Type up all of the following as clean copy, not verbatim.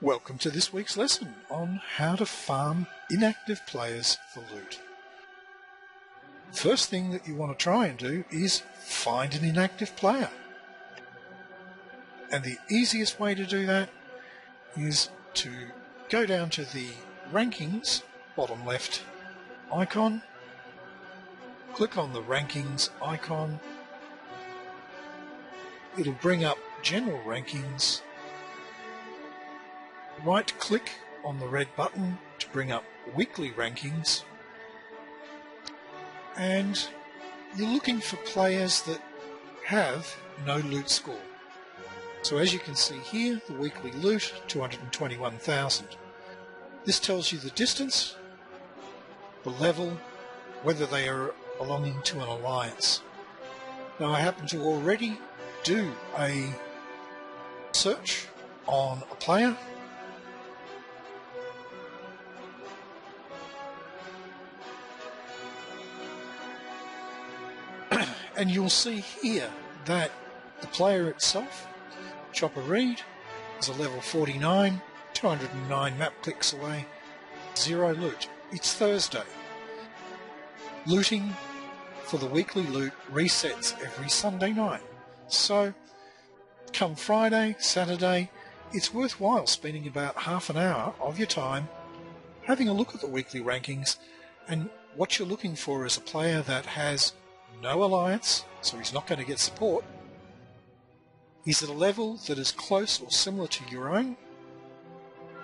Welcome to this week's lesson on how to farm inactive players for loot. First thing that you want to try and do is find an inactive player. And the easiest way to do that is to go down to the rankings, bottom left icon, click on the rankings icon. It'll bring up general rankings. Right click on the red button to bring up weekly rankings, and you're looking for players that have no loot score. So as you can see here, the weekly loot, 221,000. This tells you the distance, the level, whether they are belonging to an alliance. Now I happen to already do a search on a player. And you'll see here that the player itself, Chopper Reed, is a level 49, 209 map clicks away, 0 loot. It's Thursday. Looting for the weekly loot resets every Sunday night. So come Friday, Saturday, it's worthwhile spending about half an hour of your time having a look at the weekly rankings, and what you're looking for is a player that has no alliance, so he's not going to get support. He's at a level that is close or similar to your own,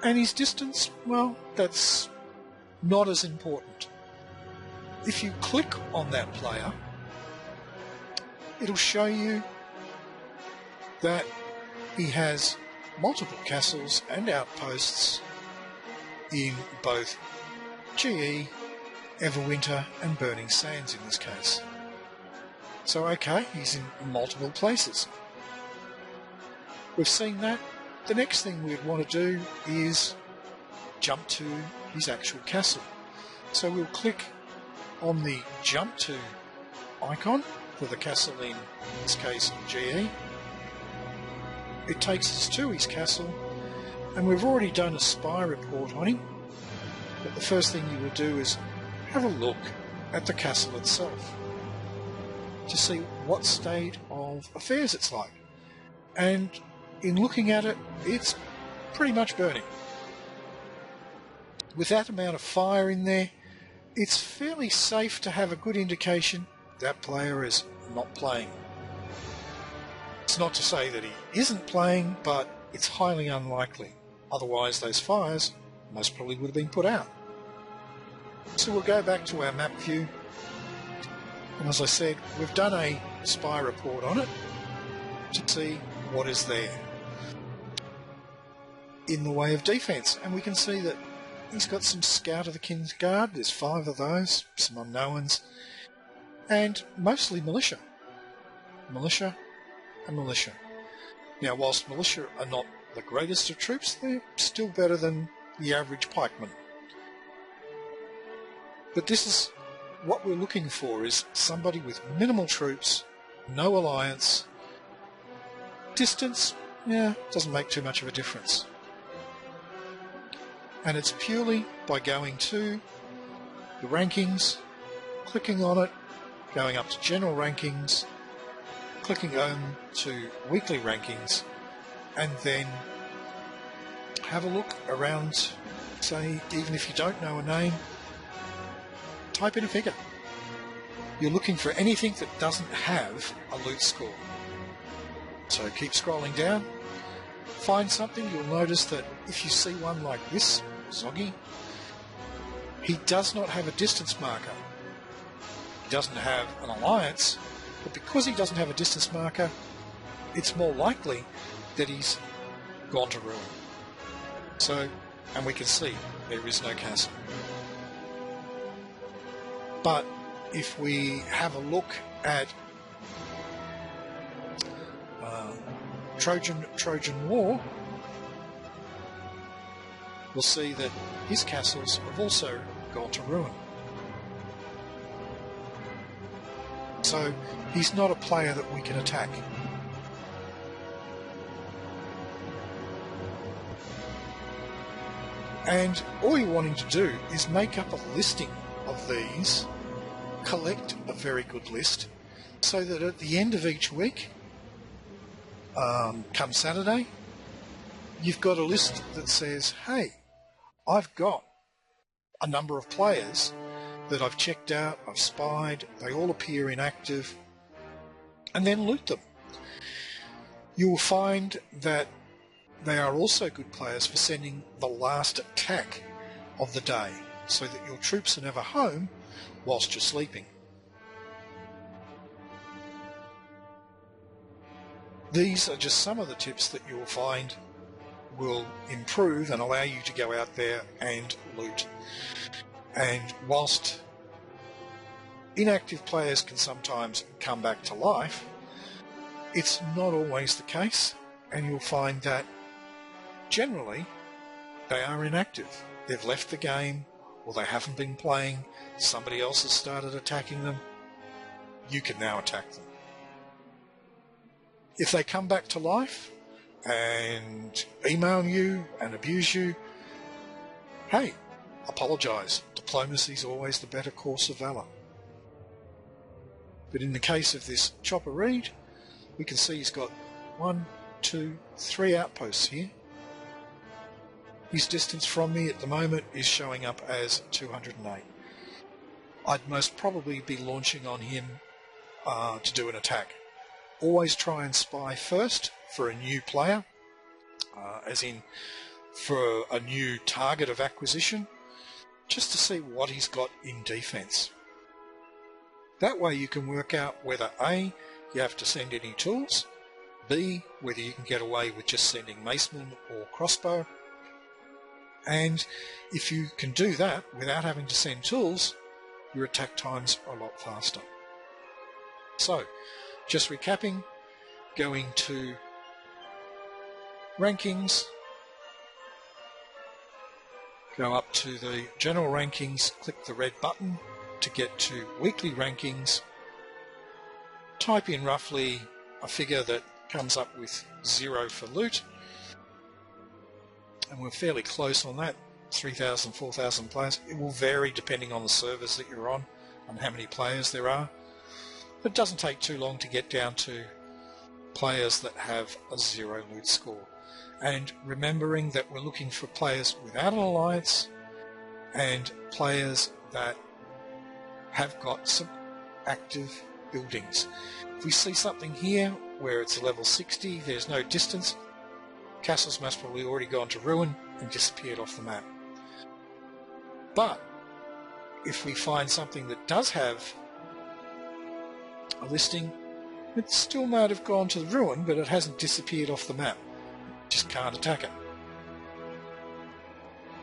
and his distance, well, that's not as important. If you click on that player, it'll show you that he has multiple castles and outposts in both GE, Everwinter and Burning Sands in this case. So okay, he's in multiple places. We've seen that. The next thing we'd want to do is jump to his actual castle. So we'll click on the jump to icon for the castle in this case GE. It takes us to his castle, and we've already done a spy report on him. But the first thing you will do is have a look at the castle itself to see what state of affairs it's like. And in looking at it, it's pretty much burning. With that amount of fire in there, it's fairly safe to have a good indication that player is not playing. It's not to say that he isn't playing, but it's highly unlikely. Otherwise, those fires most probably would have been put out. So we'll go back to our map view. And as I said, we've done a spy report on it to see what is there in the way of defence. And we can see that he's got some Scout of the King's Guard, there's 5 of those, some unknowns, and mostly militia. Militia and militia. Now, whilst militia are not the greatest of troops, they're still better than the average pikeman. But this is what we're looking for, is somebody with minimal troops, no alliance. Distance, yeah, doesn't make too much of a difference. And it's purely by going to the rankings, clicking on it, going up to general rankings, clicking on to weekly rankings, and then have a look around, say, even if you don't know a name, type in a figure. You're looking for anything that doesn't have a loot score. So keep scrolling down, find something. You'll notice that if you see one like this, Zoggy, he does not have a distance marker. He doesn't have an alliance, but because he doesn't have a distance marker, it's more likely that he's gone to ruin. So, and we can see there is no castle. But if we have a look at Trojan War, we'll see that his castles have also gone to ruin. So he's not a player that we can attack. And all you're wanting to do is make up a listing of these, collect a very good list, so that at the end of each week, come Saturday, you've got a list that says, hey, I've got a number of players that I've checked out, I've spied, they all appear inactive, and then loot them. You will find that they are also good players for sending the last attack of the day, so that your troops are never home whilst you're sleeping. These are just some of the tips that you will find will improve and allow you to go out there and loot. And whilst inactive players can sometimes come back to life, it's not always the case, and you'll find that generally they are inactive. They've left the game, or they haven't been playing, somebody else has started attacking them. You can now attack them. If they come back to life and email you and abuse you, hey, apologise. Diplomacy is always the better course of valour. But in the case of this Chopper Reed, we can see he's got 1, 2, 3 outposts here. His distance from me at the moment is showing up as 208. I'd most probably be launching on him to do an attack. Always try and spy first for a new player, as in for a new target of acquisition, just to see what he's got in defence. That way you can work out whether A, you have to send any tools, B, whether you can get away with just sending macemen or crossbow, and if you can do that without having to send tools, your attack times are a lot faster. So, just recapping, going to rankings, go up to the general rankings, click the red button to get to weekly rankings, type in roughly a figure that comes up with 0 for loot, and we're fairly close on that, 3,000, 4,000 players. It will vary depending on the servers that you're on and how many players there are. It doesn't take too long to get down to players that have a 0 loot score. And remembering that we're looking for players without an alliance and players that have got some active buildings. If we see something here where it's a level 60, there's no distance, castle's most probably already gone to ruin and disappeared off the map. But if we find something that does have a listing, it still might have gone to the ruin, but it hasn't disappeared off the map. Just can't attack it.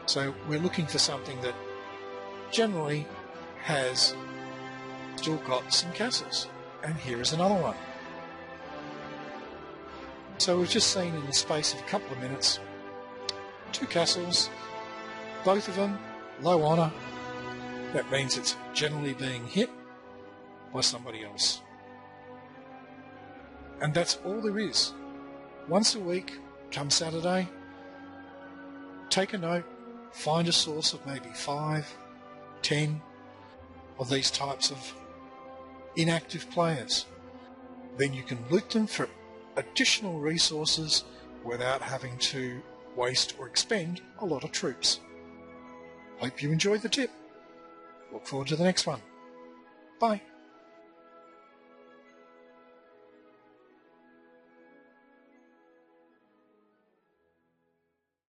So we're looking for something that generally has still got some castles. And here is another one. So we've just seen in the space of a couple of minutes 2 castles, both of them low honour. That means it's generally being hit by somebody else. And that's all there is. Once a week, come Saturday, take a note, find a source of maybe 5, 10 of these types of inactive players. Then you can loot them for additional resources without having to waste or expend a lot of troops. Hope you enjoyed the tip. Look forward to the next one. Bye.